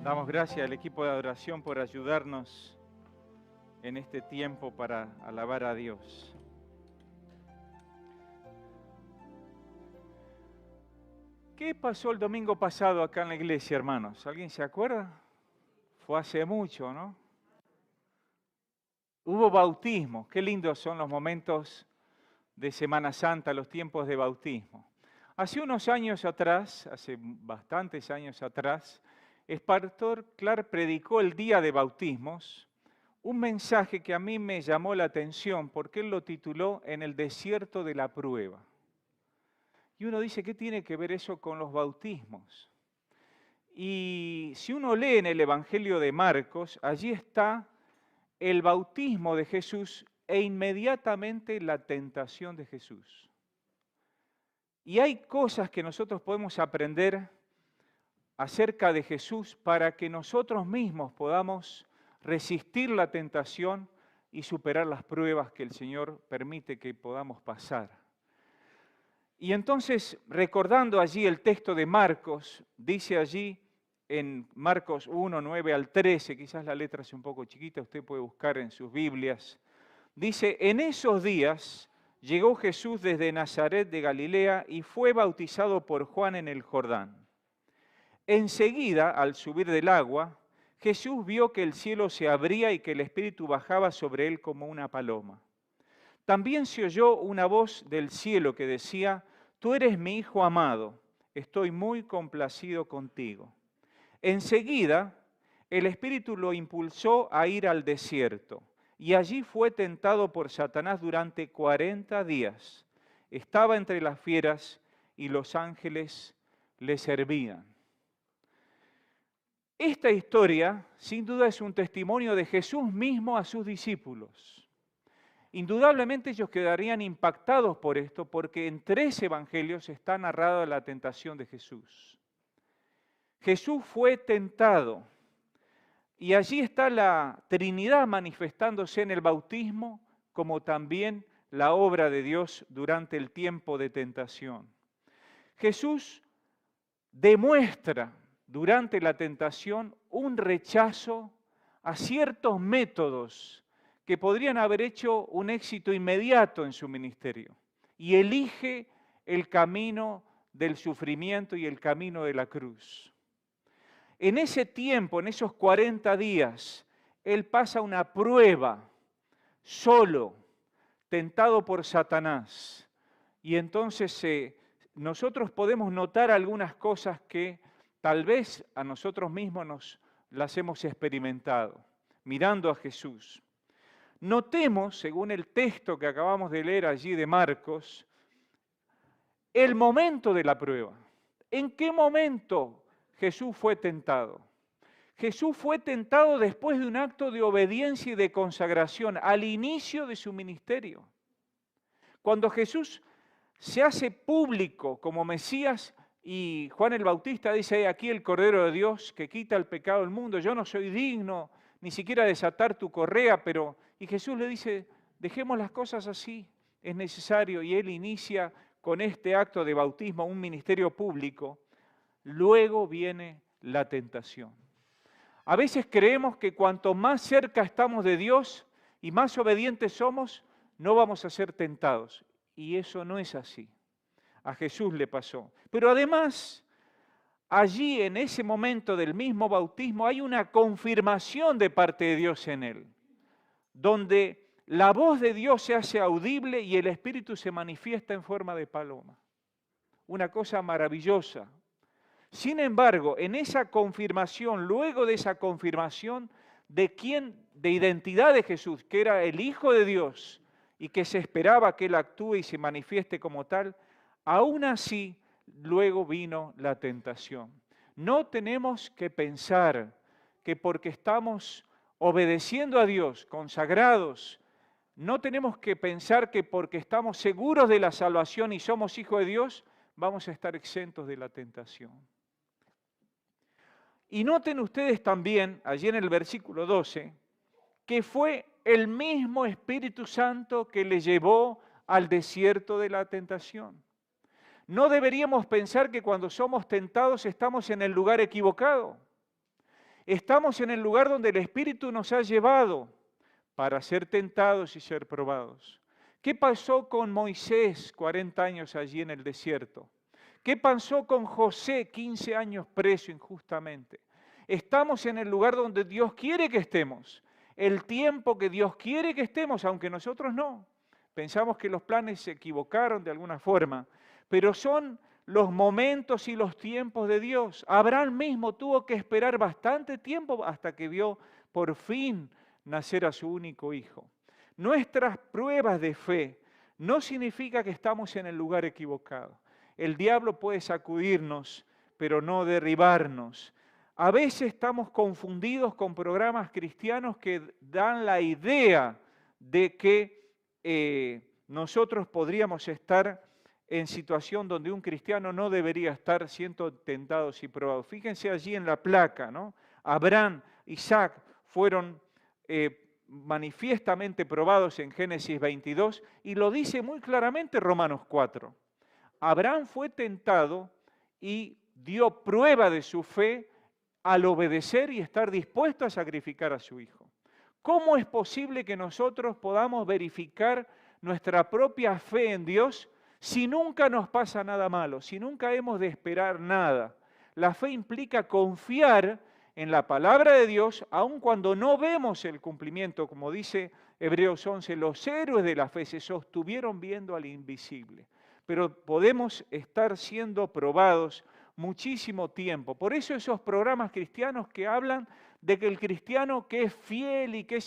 Damos gracias al equipo de adoración por ayudarnos en este tiempo para alabar a Dios. ¿Qué pasó el domingo pasado acá en la iglesia, hermanos? ¿Alguien se acuerda? Fue hace mucho, ¿no? Hubo bautismo. Qué lindos son los momentos de Semana Santa, los tiempos de bautismo. Hace unos años atrás, hace bastantes años atrás, el pastor Clark predicó el día de bautismos, un mensaje que a mí me llamó la atención porque él lo tituló En el desierto de la prueba. Y uno dice, ¿qué tiene que ver eso con los bautismos? Y si uno lee en el Evangelio de Marcos, allí está el bautismo de Jesús e inmediatamente la tentación de Jesús. Y hay cosas que nosotros podemos aprender acerca de Jesús para que nosotros mismos podamos resistir la tentación y superar las pruebas que el Señor permite que podamos pasar. Y entonces, recordando allí el texto de Marcos, dice allí en Marcos 1, 9 al 13, quizás la letra es un poco chiquita, usted puede buscar en sus Biblias, dice, en esos días llegó Jesús desde Nazaret de Galilea y fue bautizado por Juan en el Jordán. Enseguida, al subir del agua, Jesús vio que el cielo se abría y que el Espíritu bajaba sobre él como una paloma. También se oyó una voz del cielo que decía, tú eres mi Hijo amado, estoy muy complacido contigo. Enseguida, el Espíritu lo impulsó a ir al desierto, y allí fue tentado por Satanás durante 40 días. Estaba entre las fieras y los ángeles le servían. Esta historia, sin duda, es un testimonio de Jesús mismo a sus discípulos. Indudablemente ellos quedarían impactados por esto, porque en 3 evangelios está narrada la tentación de Jesús. Jesús fue tentado, y allí está la Trinidad manifestándose en el bautismo, como también la obra de Dios durante el tiempo de tentación. Jesús demuestra durante la tentación un rechazo a ciertos métodos que podrían haber hecho un éxito inmediato en su ministerio. Y elige el camino del sufrimiento y el camino de la cruz. En ese tiempo, en esos 40 días, él pasa una prueba solo, tentado por Satanás. Y entonces nosotros podemos notar algunas cosas que tal vez a nosotros mismos las hemos experimentado, mirando a Jesús. Notemos, según el texto que acabamos de leer allí de Marcos, el momento de la prueba. ¿En qué momento Jesús fue tentado? Jesús fue tentado después de un acto de obediencia y de consagración al inicio de su ministerio. Cuando Jesús se hace público como Mesías y Juan el Bautista dice, aquí el Cordero de Dios que quita el pecado del mundo, yo no soy digno ni siquiera desatar tu correa, y Jesús le dice, dejemos las cosas así, es necesario, y él inicia con este acto de bautismo un ministerio público. Luego viene la tentación. A veces creemos que cuanto más cerca estamos de Dios y más obedientes somos, no vamos a ser tentados. Y eso no es así. A Jesús le pasó. Pero además, allí en ese momento del mismo bautismo hay una confirmación de parte de Dios en él, donde la voz de Dios se hace audible y el Espíritu se manifiesta en forma de paloma. Una cosa maravillosa. Sin embargo, en esa confirmación, luego de esa confirmación de identidad de Jesús, que era el Hijo de Dios y que se esperaba que Él actúe y se manifieste como tal, aún así, luego vino la tentación. No tenemos que pensar que porque estamos obedeciendo a Dios, consagrados, no tenemos que pensar que porque estamos seguros de la salvación y somos hijos de Dios, vamos a estar exentos de la tentación. Y noten ustedes también, allí en el versículo 12, que fue el mismo Espíritu Santo que le llevó al desierto de la tentación. No deberíamos pensar que cuando somos tentados estamos en el lugar equivocado. Estamos en el lugar donde el Espíritu nos ha llevado para ser tentados y ser probados. ¿Qué pasó con Moisés 40 años allí en el desierto? ¿Qué pasó con José 15 años preso injustamente? Estamos en el lugar donde Dios quiere que estemos, el tiempo que Dios quiere que estemos, aunque nosotros no. Pensamos que los planes se equivocaron de alguna forma, pero son los momentos y los tiempos de Dios. Abraham mismo tuvo que esperar bastante tiempo hasta que vio por fin nacer a su único hijo. Nuestras pruebas de fe no significa que estamos en el lugar equivocado. El diablo puede sacudirnos, pero no derribarnos. A veces estamos confundidos con programas cristianos que dan la idea de que nosotros podríamos estar en situación donde un cristiano no debería estar siendo tentados y probados. Fíjense allí en la placa, ¿no? Abraham, Isaac fueron manifiestamente probados en Génesis 22 y lo dice muy claramente Romanos 4. Abraham fue tentado y dio prueba de su fe al obedecer y estar dispuesto a sacrificar a su hijo. ¿Cómo es posible que nosotros podamos verificar nuestra propia fe en Dios si nunca nos pasa nada malo, si nunca hemos de esperar nada? La fe implica confiar en la palabra de Dios, aun cuando no vemos el cumplimiento, como dice Hebreos 11, los héroes de la fe se sostuvieron viendo al invisible. Pero podemos estar siendo probados muchísimo tiempo. Por eso esos programas cristianos que hablan de que el cristiano que es fiel y que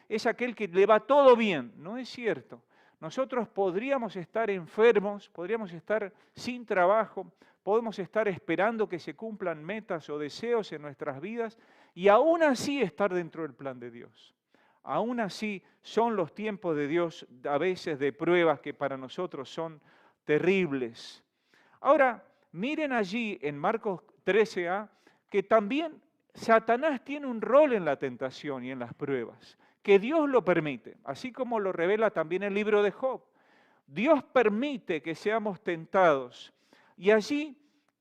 es aquel que le va todo bien, no es cierto. Nosotros podríamos estar enfermos, podríamos estar sin trabajo, podemos estar esperando que se cumplan metas o deseos en nuestras vidas y aún así estar dentro del plan de Dios. Aún así son los tiempos de Dios a veces de pruebas que para nosotros son terribles. Ahora, miren allí en Marcos 13a que también Satanás tiene un rol en la tentación y en las pruebas, que Dios lo permite, así como lo revela también el libro de Job. Dios permite que seamos tentados. Y allí,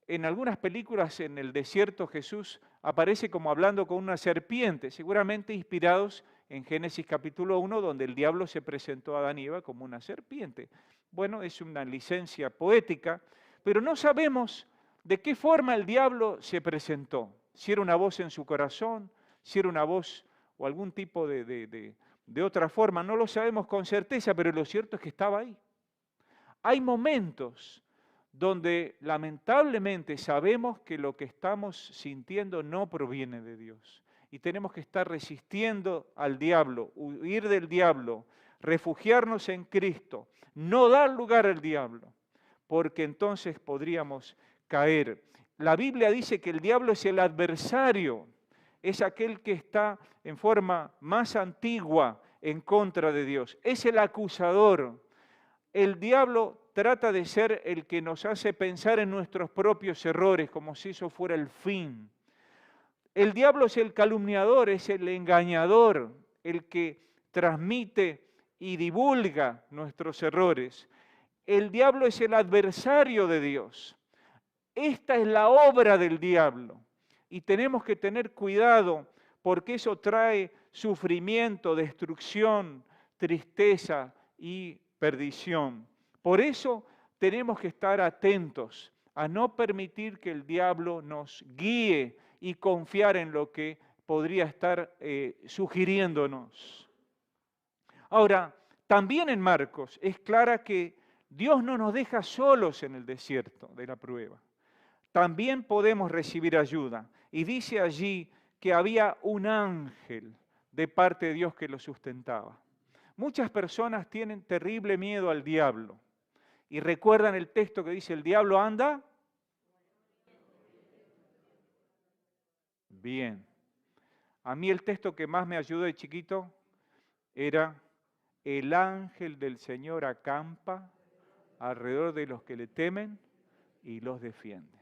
en algunas películas en el desierto, Jesús aparece como hablando con una serpiente, seguramente inspirados en Génesis capítulo 1, donde el diablo se presentó a Adán y Eva como una serpiente. Bueno, es una licencia poética, pero no sabemos de qué forma el diablo se presentó. Si era una voz en su corazón, si era una voz o algún tipo de otra forma, no lo sabemos con certeza, pero lo cierto es que estaba ahí. Hay momentos donde lamentablemente sabemos que lo que estamos sintiendo no proviene de Dios. Y tenemos que estar resistiendo al diablo, huir del diablo, refugiarnos en Cristo, no dar lugar al diablo, porque entonces podríamos caer. La Biblia dice que el diablo es el adversario, es aquel que está en forma más antigua en contra de Dios, es el acusador. El diablo trata de ser el que nos hace pensar en nuestros propios errores, como si eso fuera el fin. El diablo es el calumniador, es el engañador, el que transmite y divulga nuestros errores. El diablo es el adversario de Dios. Esta es la obra del diablo y tenemos que tener cuidado porque eso trae sufrimiento, destrucción, tristeza y perdición. Por eso tenemos que estar atentos a no permitir que el diablo nos guíe y confiar en lo que podría estar sugiriéndonos. Ahora, también en Marcos es clara que Dios no nos deja solos en el desierto de la prueba. También podemos recibir ayuda. Y dice allí que había un ángel de parte de Dios que lo sustentaba. Muchas personas tienen terrible miedo al diablo. Y recuerdan el texto que dice, el diablo anda. Bien. A mí el texto que más me ayudó de chiquito era, el ángel del Señor acampa alrededor de los que le temen y los defiende.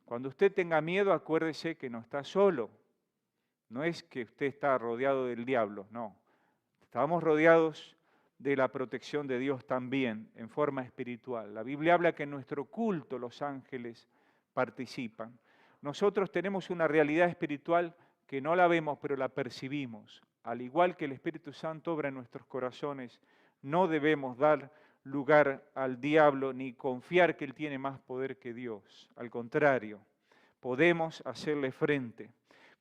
Cuando usted tenga miedo, acuérdese que no está solo. No es que usted está rodeado del diablo, no. Estamos rodeados de la protección de Dios también, en forma espiritual. La Biblia habla que en nuestro culto los ángeles participan. nosotros tenemos una realidad espiritual que no la vemos, pero la percibimos. Al igual que el Espíritu Santo obra en nuestros corazones, no debemos dar lugar al diablo ni confiar que él tiene más poder que Dios. Al contrario, podemos hacerle frente.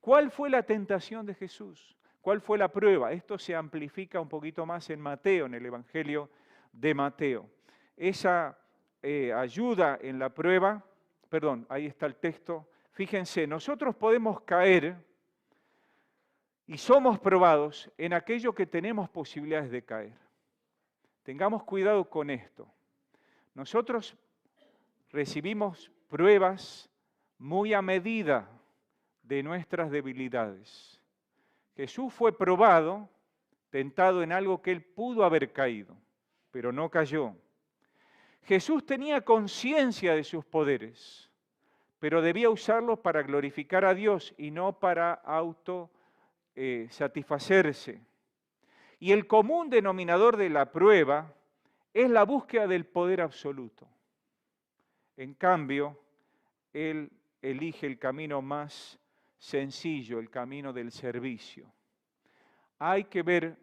¿Cuál fue la tentación de Jesús? ¿Cuál fue la prueba? Esto se amplifica un poquito más en Mateo, en el Evangelio de Mateo. Esa ayuda en la prueba, perdón, ahí está el texto. Fíjense, nosotros podemos caer y somos probados en aquello que tenemos posibilidades de caer. Tengamos cuidado con esto. Nosotros recibimos pruebas muy a medida de nuestras debilidades. Jesús fue probado, tentado en algo que él pudo haber caído, pero no cayó. Jesús tenía conciencia de sus poderes, pero debía usarlos para glorificar a Dios y no para satisfacerse. Y el común denominador de la prueba es la búsqueda del poder absoluto. En cambio, él elige el camino más sencillo, el camino del servicio. Hay que ver,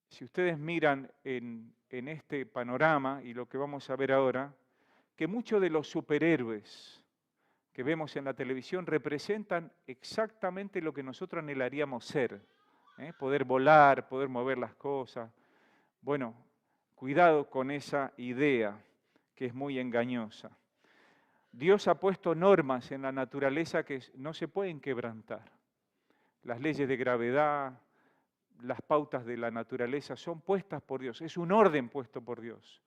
si ustedes miran en este panorama y lo que vamos a ver ahora, que muchos de los superhéroes que vemos en la televisión representan exactamente lo que nosotros anhelaríamos ser. Poder volar, poder mover las cosas. Bueno, cuidado con esa idea que es muy engañosa. Dios ha puesto normas en la naturaleza que no se pueden quebrantar. Las leyes de gravedad, las pautas de la naturaleza son puestas por Dios, es un orden puesto por Dios.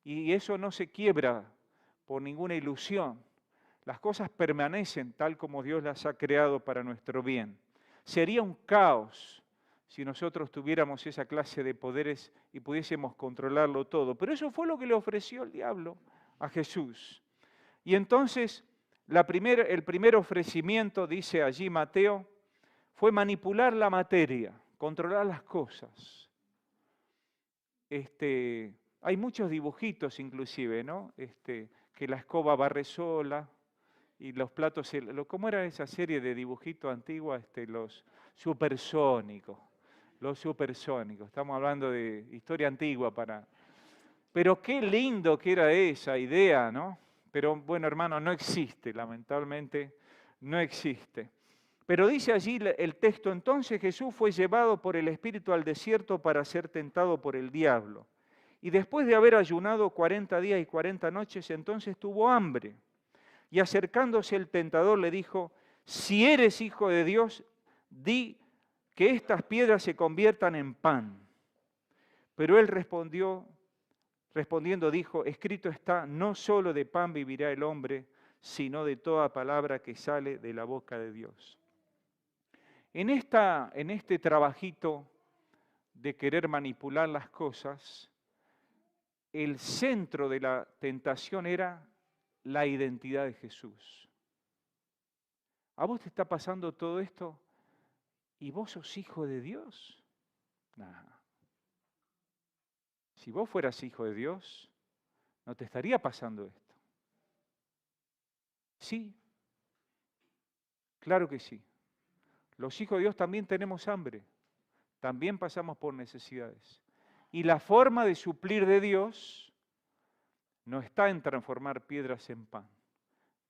Y eso no se quiebra por ninguna ilusión. Las cosas permanecen tal como Dios las ha creado para nuestro bien. Sería un caos si nosotros tuviéramos esa clase de poderes y pudiésemos controlarlo todo. Pero eso fue lo que le ofreció el diablo a Jesús. Y entonces, el primer ofrecimiento, dice allí Mateo, fue manipular la materia, controlar las cosas. Hay muchos dibujitos inclusive, ¿no? Que la escoba barre sola y los platos, ¿cómo era esa serie de dibujitos antigua? Los supersónicos. Los supersónicos, estamos hablando de historia antigua Pero qué lindo que era esa idea, ¿no? Pero bueno, hermano, no existe, lamentablemente no existe. Pero dice allí el texto, entonces Jesús fue llevado por el Espíritu al desierto para ser tentado por el diablo. Y después de haber ayunado 40 días y 40 noches, entonces tuvo hambre. Y acercándose el tentador le dijo, si eres hijo de Dios, di que estas piedras se conviertan en pan. Pero él respondiendo dijo, escrito está, no solo de pan vivirá el hombre, sino de toda palabra que sale de la boca de Dios. En este trabajito de querer manipular las cosas, el centro de la tentación era la identidad de Jesús. ¿A vos te está pasando todo esto y vos sos hijo de Dios? Nah. Si vos fueras hijo de Dios, no te estaría pasando esto. Sí, claro que sí. Los hijos de Dios también tenemos hambre, también pasamos por necesidades. Y la forma de suplir de Dios no está en transformar piedras en pan,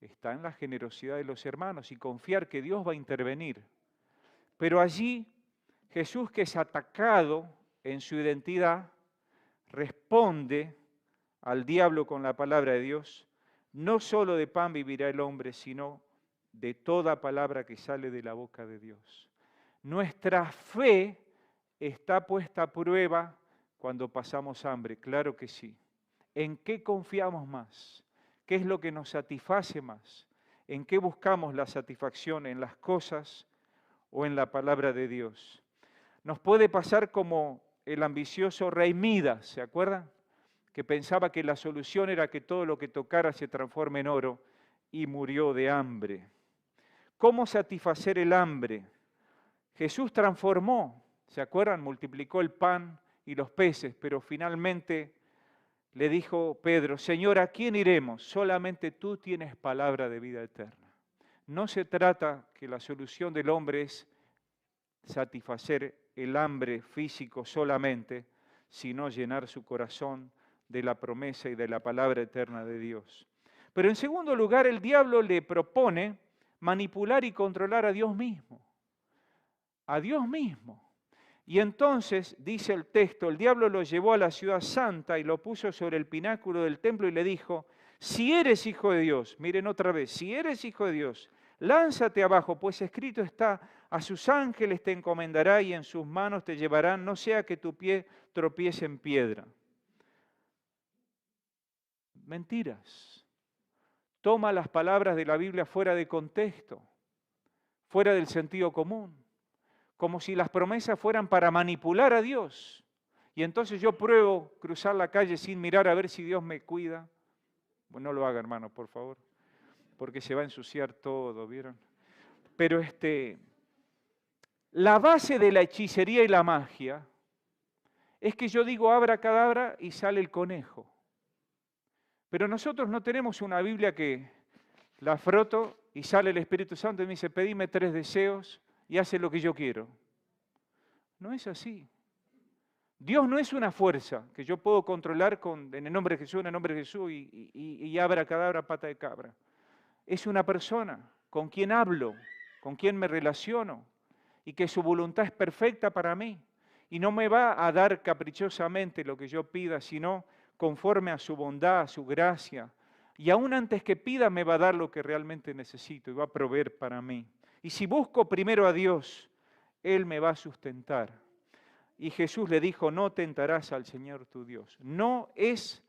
está en la generosidad de los hermanos y confiar que Dios va a intervenir. Pero allí Jesús, que es atacado en su identidad, responde al diablo con la palabra de Dios, no solo de pan vivirá el hombre, sino de toda palabra que sale de la boca de Dios. Nuestra fe está puesta a prueba cuando pasamos hambre, claro que sí. ¿En qué confiamos más? ¿Qué es lo que nos satisface más? ¿En qué buscamos la satisfacción? ¿En las cosas o en la palabra de Dios? Nos puede pasar como el ambicioso rey Midas, ¿se acuerdan? Que pensaba que la solución era que todo lo que tocara se transforme en oro y murió de hambre. ¿Cómo satisfacer el hambre? Jesús transformó, ¿se acuerdan? Multiplicó el pan y los peces, pero finalmente le dijo Pedro, Señor, ¿a quién iremos? Solamente tú tienes palabra de vida eterna. No se trata que la solución del hombre es satisfacer el hambre físico solamente, sino llenar su corazón de la promesa y de la palabra eterna de Dios. Pero en segundo lugar, el diablo le propone manipular y controlar a Dios mismo. A Dios mismo. Y entonces, dice el texto, el diablo lo llevó a la ciudad santa y lo puso sobre el pináculo del templo y le dijo, si eres hijo de Dios, miren otra vez, si eres hijo de Dios, lánzate abajo, pues escrito está, a sus ángeles te encomendará y en sus manos te llevarán, no sea que tu pie tropiece en piedra. Mentiras. Toma las palabras de la Biblia fuera de contexto, fuera del sentido común, como si las promesas fueran para manipular a Dios. Y entonces yo pruebo cruzar la calle sin mirar a ver si Dios me cuida. Bueno, no lo haga, hermano, por favor, porque se va a ensuciar todo, ¿vieron? Pero la base de la hechicería y la magia es que yo digo abracadabra y sale el conejo. Pero nosotros no tenemos una Biblia que la froto y sale el Espíritu Santo y me dice, pedime 3 deseos y hace lo que yo quiero. No es así. Dios no es una fuerza que yo puedo controlar en el nombre de Jesús, en el nombre de Jesús y abracadabra, pata de cabra. Es una persona con quien hablo, con quien me relaciono y que su voluntad es perfecta para mí y no me va a dar caprichosamente lo que yo pida, sino conforme a su bondad, a su gracia. Y aún antes que pida me va a dar lo que realmente necesito y va a proveer para mí. Y si busco primero a Dios, Él me va a sustentar. Y Jesús le dijo, no tentarás al Señor tu Dios. No es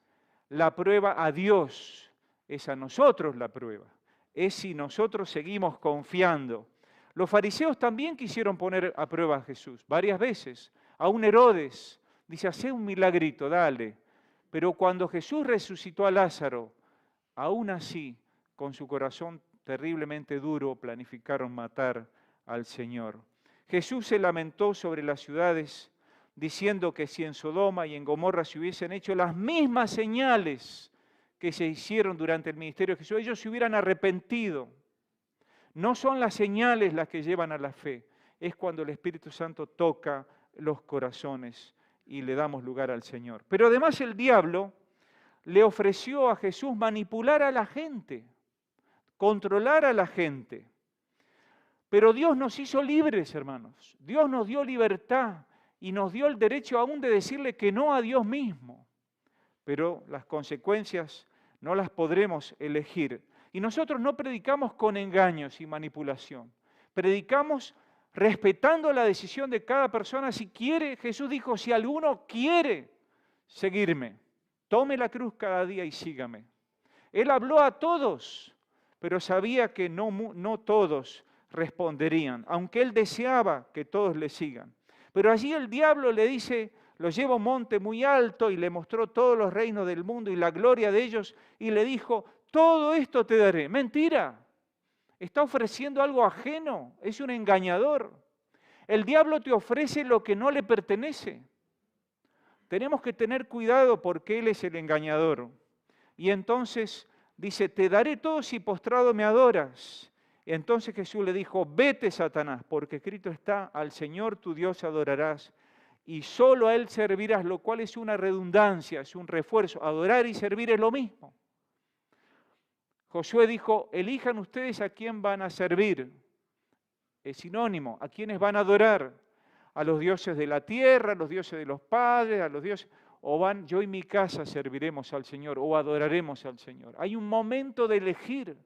la prueba a Dios, es a nosotros la prueba. Es si nosotros seguimos confiando. Los fariseos también quisieron poner a prueba a Jesús varias veces. Aún Herodes dice, hacé un milagrito, dale. Pero cuando Jesús resucitó a Lázaro, aún así, con su corazón terriblemente duro, planificaron matar al Señor. Jesús se lamentó sobre las ciudades, diciendo que si en Sodoma y en Gomorra se hubiesen hecho las mismas señales que se hicieron durante el ministerio de Jesús, ellos se hubieran arrepentido. No son las señales las que llevan a la fe, es cuando el Espíritu Santo toca los corazones y le damos lugar al Señor. Pero además el diablo le ofreció a Jesús manipular a la gente, controlar a la gente. Pero Dios nos hizo libres, hermanos. Dios nos dio libertad y nos dio el derecho aún de decirle que no a Dios mismo. Pero las consecuencias no las podremos elegir. Y nosotros no predicamos con engaños y manipulación. Predicamos respetando la decisión de cada persona. Si quiere, Jesús dijo, si alguno quiere seguirme, tome la cruz cada día y sígame. Él habló a todos, pero sabía que no todos responderían, aunque él deseaba que todos le sigan. Pero allí el diablo le dice, lo lleva a un monte muy alto y le mostró todos los reinos del mundo y la gloria de ellos y le dijo, todo esto te daré. Mentira, está ofreciendo algo ajeno, es un engañador. El diablo te ofrece lo que no le pertenece. Tenemos que tener cuidado porque él es el engañador. Y entonces dice, te daré todo si postrado me adoras. Entonces Jesús le dijo, vete Satanás, porque escrito está, al Señor tu Dios adorarás y solo a Él servirás, lo cual es una redundancia, es un refuerzo. Adorar y servir es lo mismo. Josué dijo, elijan ustedes a quién van a servir. Es sinónimo, a quiénes van a adorar. A los dioses de la tierra, a los dioses de los padres, a los dioses... yo y mi casa serviremos al Señor o adoraremos al Señor. Hay un momento de elegir,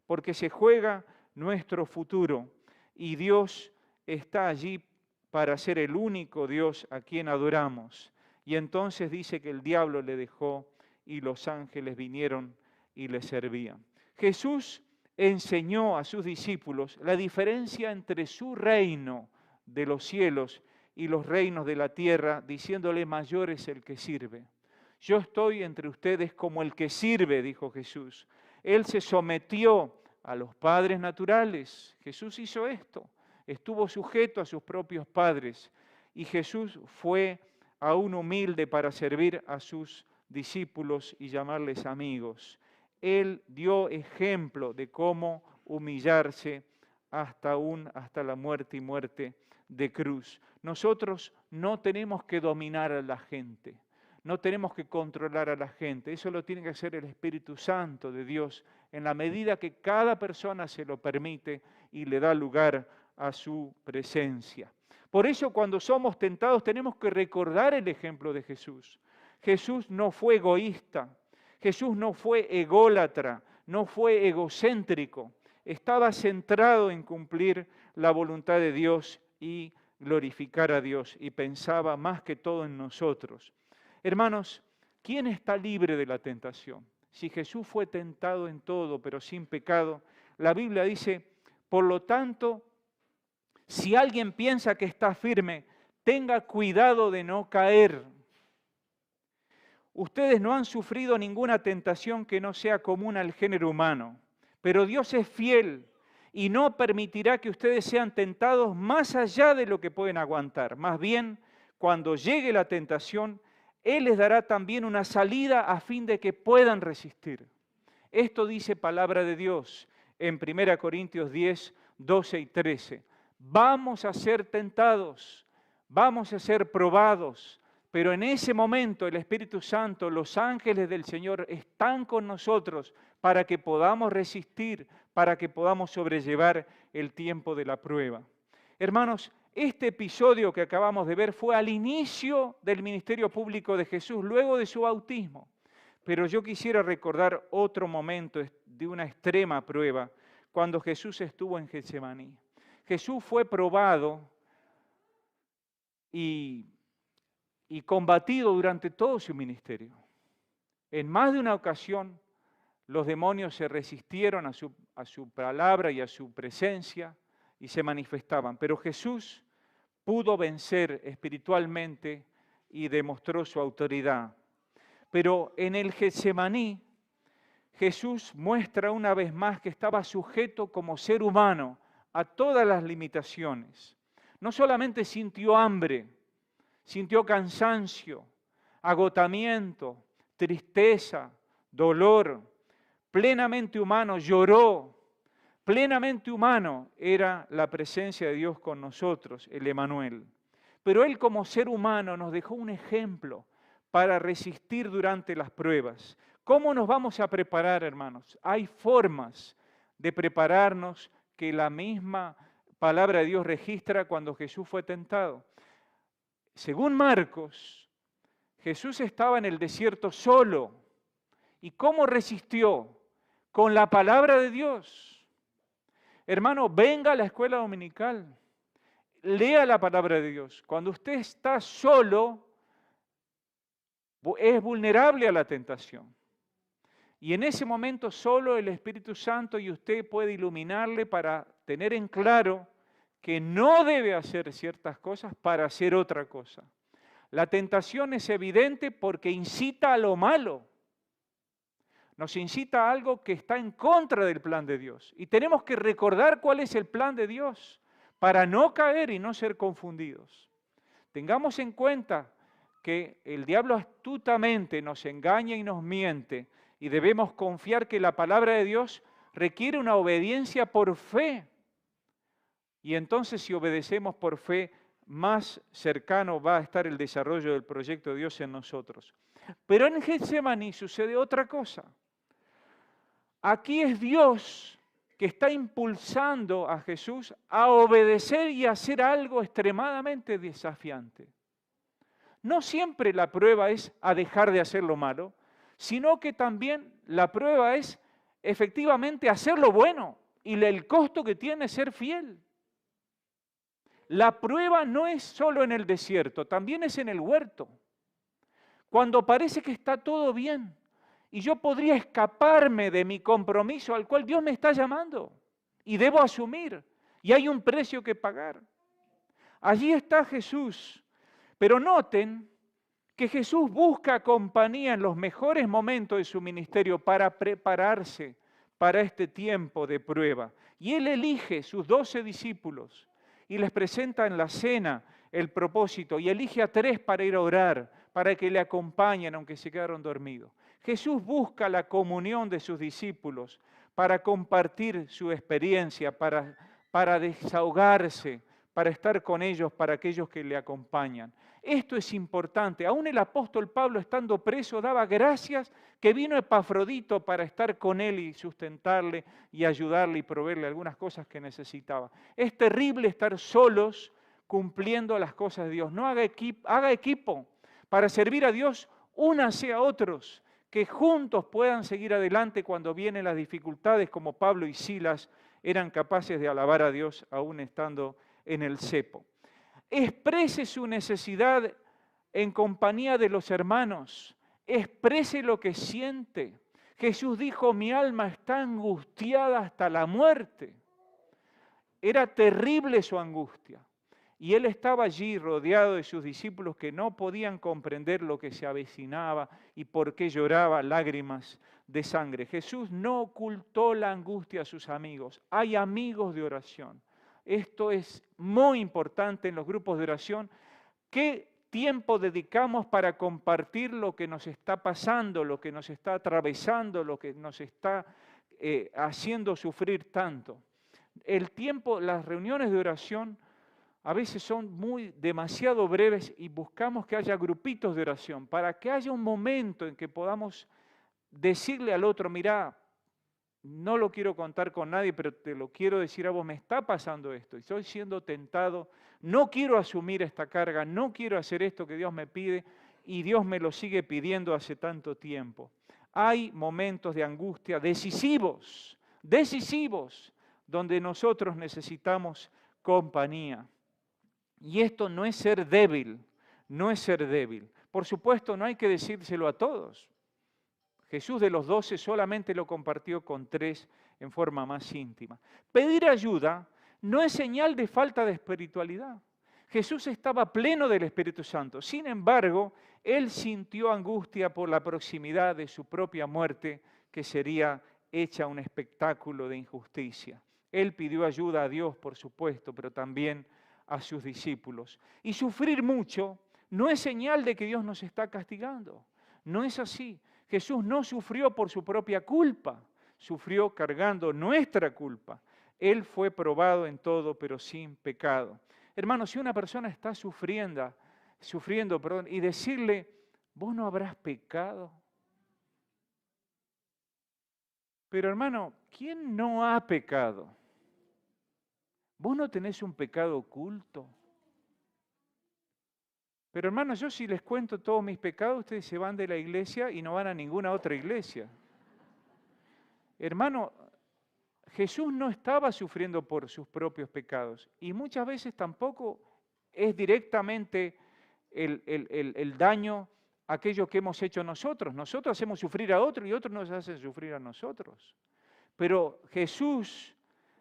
porque se juega nuestro futuro y Dios está allí para ser el único Dios a quien adoramos. Y entonces dice que el diablo le dejó y los ángeles vinieron y le servían. Jesús enseñó a sus discípulos la diferencia entre su reino de los cielos y los reinos de la tierra, diciéndole mayor es el que sirve. Yo estoy entre ustedes como el que sirve, dijo Jesús. Él se sometió a los padres naturales. Jesús hizo esto. Estuvo sujeto a sus propios padres. Y Jesús fue aún humilde para servir a sus discípulos y llamarles amigos. Él dio ejemplo de cómo humillarse hasta la muerte y muerte de cruz. Nosotros no tenemos que dominar a la gente, no tenemos que controlar a la gente, eso lo tiene que hacer el Espíritu Santo de Dios en la medida que cada persona se lo permite y le da lugar a su presencia. Por eso cuando somos tentados tenemos que recordar el ejemplo de Jesús. Jesús no fue egoísta, Jesús no fue ególatra, no fue egocéntrico, estaba centrado en cumplir la voluntad de Dios y glorificar a Dios y pensaba más que todo en nosotros. Hermanos, ¿quién está libre de la tentación? Si Jesús fue tentado en todo, pero sin pecado, la Biblia dice, por lo tanto, si alguien piensa que está firme, tenga cuidado de no caer. Ustedes no han sufrido ninguna tentación que no sea común al género humano, pero Dios es fiel y no permitirá que ustedes sean tentados más allá de lo que pueden aguantar. Más bien, cuando llegue la tentación, Él les dará también una salida a fin de que puedan resistir. Esto dice palabra de Dios en 1 Corintios 10, 12 y 13. Vamos a ser tentados, vamos a ser probados, pero en ese momento el Espíritu Santo, los ángeles del Señor están con nosotros para que podamos resistir, para que podamos sobrellevar el tiempo de la prueba. Hermanos, este episodio que acabamos de ver fue al inicio del ministerio público de Jesús, luego de su bautismo. Pero yo quisiera recordar otro momento de una extrema prueba, cuando Jesús estuvo en Getsemaní. Jesús fue probado y combatido durante todo su ministerio. En más de una ocasión, los demonios se resistieron a su palabra y a su presencia y se manifestaban. Pero Jesús pudo vencer espiritualmente y demostró su autoridad. Pero en el Getsemaní, Jesús muestra una vez más que estaba sujeto como ser humano a todas las limitaciones. No solamente sintió hambre, sintió cansancio, agotamiento, tristeza, dolor, plenamente humano, lloró. Plenamente humano era la presencia de Dios con nosotros, el Emmanuel. Pero Él como ser humano nos dejó un ejemplo para resistir durante las pruebas. ¿Cómo nos vamos a preparar, hermanos? Hay formas de prepararnos que la misma palabra de Dios registra cuando Jesús fue tentado. Según Marcos, Jesús estaba en el desierto solo. ¿Y cómo resistió? Con la palabra de Dios. Hermano, venga a la escuela dominical, lea la palabra de Dios. Cuando usted está solo, es vulnerable a la tentación. Y en ese momento solo el Espíritu Santo y usted puede iluminarle para tener en claro que no debe hacer ciertas cosas para hacer otra cosa. La tentación es evidente porque incita a lo malo. Nos incita a algo que está en contra del plan de Dios. Y tenemos que recordar cuál es el plan de Dios para no caer y no ser confundidos. Tengamos en cuenta que el diablo astutamente nos engaña y nos miente y debemos confiar que la palabra de Dios requiere una obediencia por fe. Y entonces si obedecemos por fe, más cercano va a estar el desarrollo del proyecto de Dios en nosotros. Pero en Getsemaní sucede otra cosa. Aquí es Dios que está impulsando a Jesús a obedecer y a hacer algo extremadamente desafiante. No siempre la prueba es a dejar de hacer lo malo, sino que también la prueba es efectivamente hacer lo bueno y el costo que tiene ser fiel. La prueba no es solo en el desierto, también es en el huerto. Cuando parece que está todo bien y yo podría escaparme de mi compromiso al cual Dios me está llamando y debo asumir y hay un precio que pagar. Allí está Jesús, pero noten que Jesús busca compañía en los mejores momentos de su ministerio para prepararse para este tiempo de prueba. Y Él elige sus 12 discípulos y les presenta en la cena el propósito y elige a 3 para ir a orar, para que le acompañen aunque se quedaron dormidos. Jesús busca la comunión de sus discípulos para compartir su experiencia, para desahogarse, para estar con ellos, para aquellos que le acompañan. Esto es importante. Aún el apóstol Pablo, estando preso, daba gracias que vino Epafrodito para estar con él y sustentarle y ayudarle y proveerle algunas cosas que necesitaba. Es terrible estar solos cumpliendo las cosas de Dios. No haga equipo para servir a Dios, únase a otros que juntos puedan seguir adelante cuando vienen las dificultades, como Pablo y Silas eran capaces de alabar a Dios aún estando en el cepo. Exprese su necesidad en compañía de los hermanos. Exprese lo que siente. Jesús dijo, mi alma está angustiada hasta la muerte. Era terrible su angustia. Y él estaba allí rodeado de sus discípulos que no podían comprender lo que se avecinaba y por qué lloraba lágrimas de sangre. Jesús no ocultó la angustia a sus amigos. Hay amigos de oración. Esto es muy importante en los grupos de oración. ¿Qué tiempo dedicamos para compartir lo que nos está pasando, lo que nos está atravesando, lo que nos está haciendo sufrir tanto? El tiempo, las reuniones de oración a veces son demasiado breves y buscamos que haya grupitos de oración para que haya un momento en que podamos decirle al otro, mirá, no lo quiero contar con nadie, pero te lo quiero decir a vos, me está pasando esto, estoy siendo tentado, no quiero asumir esta carga, no quiero hacer esto que Dios me pide y Dios me lo sigue pidiendo hace tanto tiempo. Hay momentos de angustia decisivos, donde nosotros necesitamos compañía. Y esto no es ser débil, no es ser débil. Por supuesto, no hay que decírselo a todos. Jesús de los 12 solamente lo compartió con 3 en forma más íntima. Pedir ayuda no es señal de falta de espiritualidad. Jesús estaba pleno del Espíritu Santo. Sin embargo, él sintió angustia por la proximidad de su propia muerte, que sería hecha un espectáculo de injusticia. Él pidió ayuda a Dios, por supuesto, pero también a sus discípulos. Y sufrir mucho no es señal de que Dios nos está castigando. No es así. Jesús no sufrió por su propia culpa, sufrió cargando nuestra culpa. Él fue probado en todo, pero sin pecado. Hermanos, si una persona está sufriendo, y decirle, vos no habrás pecado. Pero hermano, ¿quién no ha pecado? ¿Vos no tenés un pecado oculto? Pero hermanos, yo si les cuento todos mis pecados, ustedes se van de la iglesia y no van a ninguna otra iglesia. Hermano, Jesús no estaba sufriendo por sus propios pecados y muchas veces tampoco es directamente el daño aquello que hemos hecho nosotros. Nosotros hacemos sufrir a otros y otros nos hacen sufrir a nosotros. Pero Jesús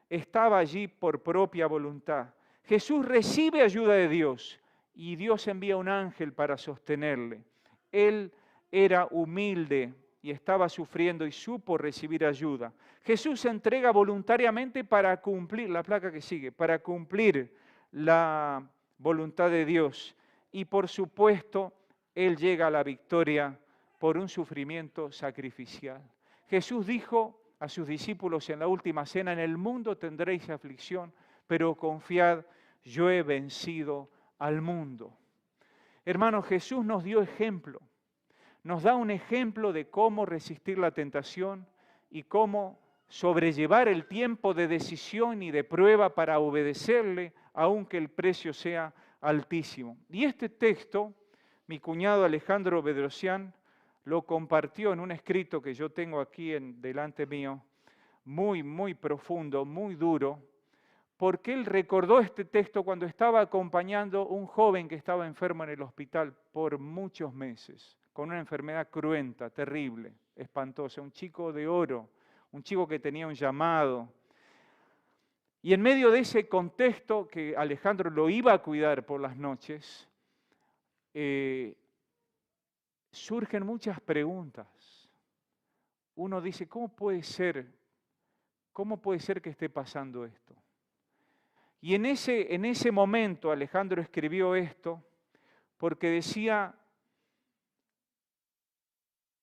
estaba allí por propia voluntad. Jesús recibe ayuda de Dios y Dios envía un ángel para sostenerle. Él era humilde y estaba sufriendo y supo recibir ayuda. Jesús se entrega voluntariamente para cumplir, la placa que sigue, para cumplir la voluntad de Dios. Y por supuesto, Él llega a la victoria por un sufrimiento sacrificial. Jesús dijo a sus discípulos en la última cena, en el mundo tendréis aflicción, pero confiad, yo he vencido al mundo. Hermanos, Jesús nos dio ejemplo. Nos da un ejemplo de cómo resistir la tentación y cómo sobrellevar el tiempo de decisión y de prueba para obedecerle, aunque el precio sea altísimo. Y este texto, mi cuñado Alejandro Bedrosian lo compartió en un escrito que yo tengo aquí delante mío, muy profundo, muy duro, porque él recordó este texto cuando estaba acompañando a un joven que estaba enfermo en el hospital por muchos meses, con una enfermedad cruenta, terrible, espantosa, un chico de oro, un chico que tenía un llamado. Y en medio de ese contexto que Alejandro lo iba a cuidar por las noches, surgen muchas preguntas. Uno dice, ¿cómo puede ser que esté pasando esto? Y en ese momento Alejandro escribió esto porque decía,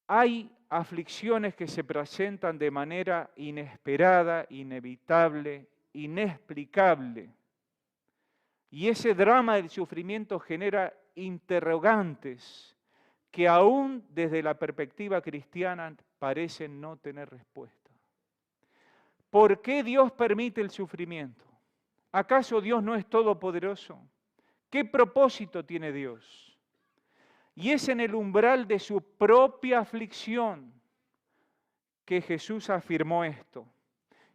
hay aflicciones que se presentan de manera inesperada, inevitable, inexplicable. Y ese drama del sufrimiento genera interrogantes que aún desde la perspectiva cristiana parecen no tener respuesta. ¿Por qué Dios permite el sufrimiento? ¿Acaso Dios no es todopoderoso? ¿Qué propósito tiene Dios? Y es en el umbral de su propia aflicción que Jesús afirmó esto.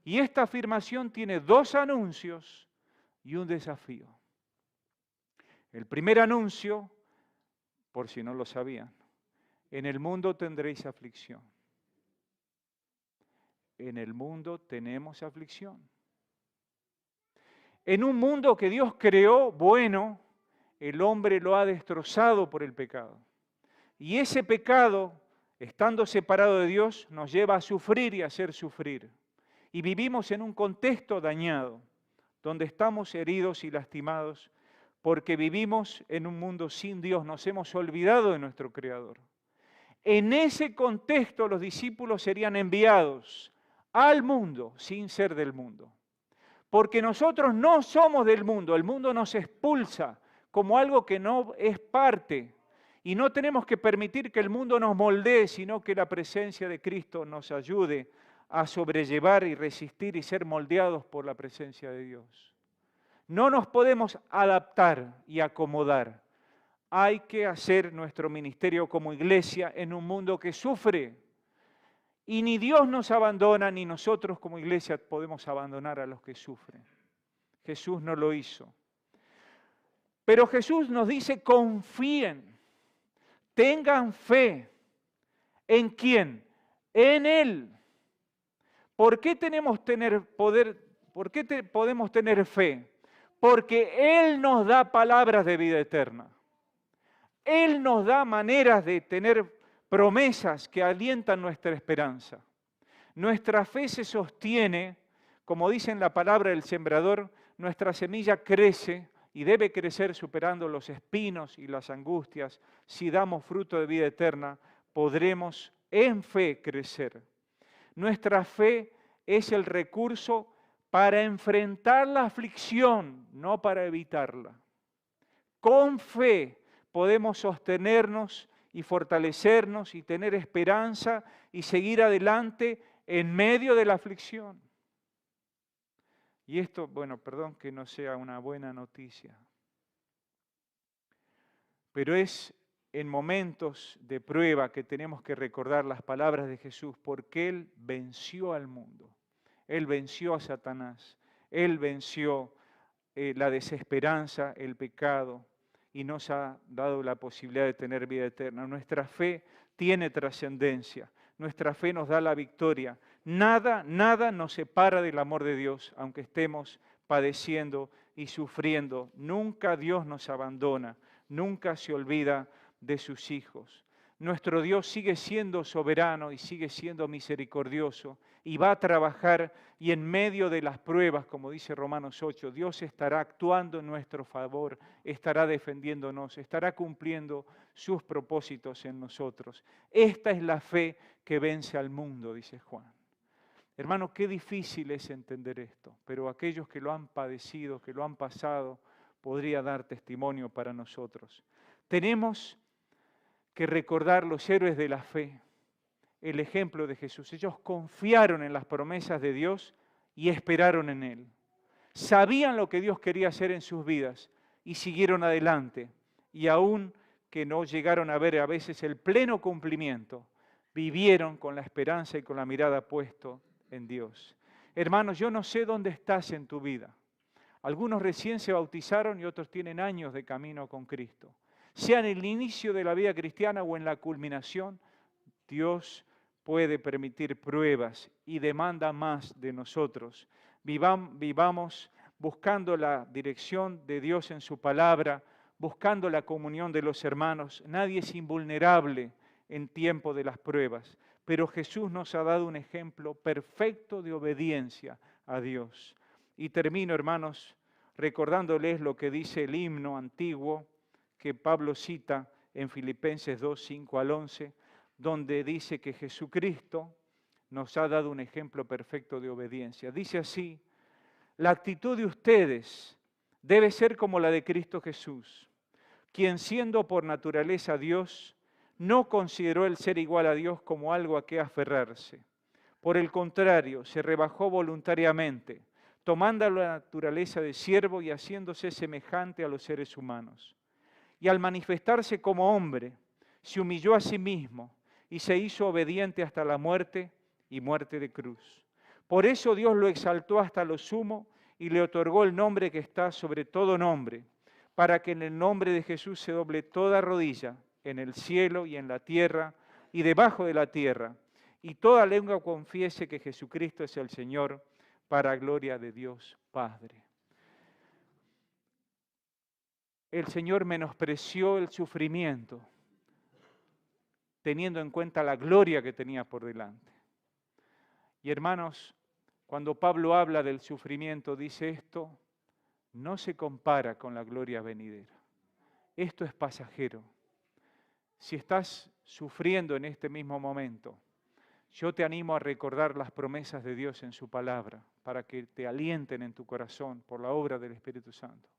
Y esta afirmación tiene dos anuncios y un desafío. El primer anuncio, por si no lo sabían, en el mundo tendréis aflicción. En el mundo tenemos aflicción. En un mundo que Dios creó bueno, el hombre lo ha destrozado por el pecado. Y ese pecado, estando separado de Dios, nos lleva a sufrir y a hacer sufrir. Y vivimos en un contexto dañado, donde estamos heridos y lastimados, porque vivimos en un mundo sin Dios, nos hemos olvidado de nuestro Creador. En ese contexto los discípulos serían enviados al mundo sin ser del mundo. Porque nosotros no somos del mundo, el mundo nos expulsa como algo que no es parte. Y no tenemos que permitir que el mundo nos moldee, sino que la presencia de Cristo nos ayude a sobrellevar y resistir y ser moldeados por la presencia de Dios. No nos podemos adaptar y acomodar. Hay que hacer nuestro ministerio como iglesia en un mundo que sufre. Y ni Dios nos abandona, ni nosotros como iglesia podemos abandonar a los que sufren. Jesús no lo hizo. Pero Jesús nos dice, confíen, tengan fe. ¿En quién? En Él. ¿Por qué podemos tener fe? Porque Él nos da palabras de vida eterna. Él nos da maneras de tener promesas que alientan nuestra esperanza. Nuestra fe se sostiene, como dice en la palabra del sembrador, nuestra semilla crece y debe crecer superando los espinos y las angustias. Si damos fruto de vida eterna, podremos en fe crecer. Nuestra fe es el recurso para enfrentar la aflicción, no para evitarla. Con fe podemos sostenernos y fortalecernos y tener esperanza y seguir adelante en medio de la aflicción. Y esto, bueno, perdón que no sea una buena noticia, pero es en momentos de prueba que tenemos que recordar las palabras de Jesús, porque Él venció al mundo, Él venció a Satanás, Él venció la desesperanza, el pecado, y nos ha dado la posibilidad de tener vida eterna. Nuestra fe tiene trascendencia, nuestra fe nos da la victoria. Nada nos separa del amor de Dios, aunque estemos padeciendo y sufriendo. Nunca Dios nos abandona, nunca se olvida de sus hijos. Nuestro Dios sigue siendo soberano y sigue siendo misericordioso y va a trabajar, y en medio de las pruebas, como dice Romanos 8, Dios estará actuando en nuestro favor, estará defendiéndonos, estará cumpliendo sus propósitos en nosotros. Esta es la fe que vence al mundo, dice Juan. Hermano, qué difícil es entender esto, pero aquellos que lo han padecido, que lo han pasado, podría dar testimonio para nosotros. Tenemos que recordar los héroes de la fe, el ejemplo de Jesús. Ellos confiaron en las promesas de Dios y esperaron en Él. Sabían lo que Dios quería hacer en sus vidas y siguieron adelante. Y aun que no llegaron a ver a veces el pleno cumplimiento, vivieron con la esperanza y con la mirada puesta en Dios. Hermanos, yo no sé dónde estás en tu vida. Algunos recién se bautizaron y otros tienen años de camino con Cristo. Sea en el inicio de la vida cristiana o en la culminación, Dios puede permitir pruebas y demanda más de nosotros. Vivamos buscando la dirección de Dios en su palabra, buscando la comunión de los hermanos. Nadie es invulnerable en tiempo de las pruebas, pero Jesús nos ha dado un ejemplo perfecto de obediencia a Dios. Y termino, hermanos, recordándoles lo que dice el himno antiguo que Pablo cita en Filipenses 2, 5 al 11. donde dice que Jesucristo nos ha dado un ejemplo perfecto de obediencia. Dice así: la actitud de ustedes debe ser como la de Cristo Jesús, quien siendo por naturaleza Dios, no consideró el ser igual a Dios como algo a que aferrarse. Por el contrario, se rebajó voluntariamente, tomando la naturaleza de siervo y haciéndose semejante a los seres humanos. Y al manifestarse como hombre, se humilló a sí mismo y se hizo obediente hasta la muerte y muerte de cruz. Por eso Dios lo exaltó hasta lo sumo y le otorgó el nombre que está sobre todo nombre, para que en el nombre de Jesús se doble toda rodilla, en el cielo y en la tierra y debajo de la tierra, y toda lengua confiese que Jesucristo es el Señor, para gloria de Dios Padre. El Señor menospreció el sufrimiento, teniendo en cuenta la gloria que tenía por delante. Y hermanos, cuando Pablo habla del sufrimiento, dice esto: no se compara con la gloria venidera. Esto es pasajero. Si estás sufriendo en este mismo momento, yo te animo a recordar las promesas de Dios en su palabra, para que te alienten en tu corazón por la obra del Espíritu Santo.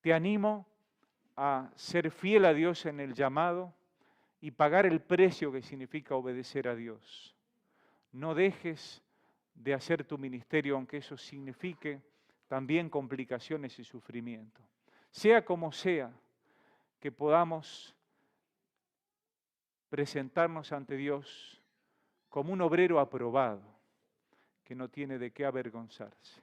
Te animo a ser fiel a Dios en el llamado y pagar el precio que significa obedecer a Dios. No dejes de hacer tu ministerio, aunque eso signifique también complicaciones y sufrimiento. Sea como sea, que podamos presentarnos ante Dios como un obrero aprobado, que no tiene de qué avergonzarse.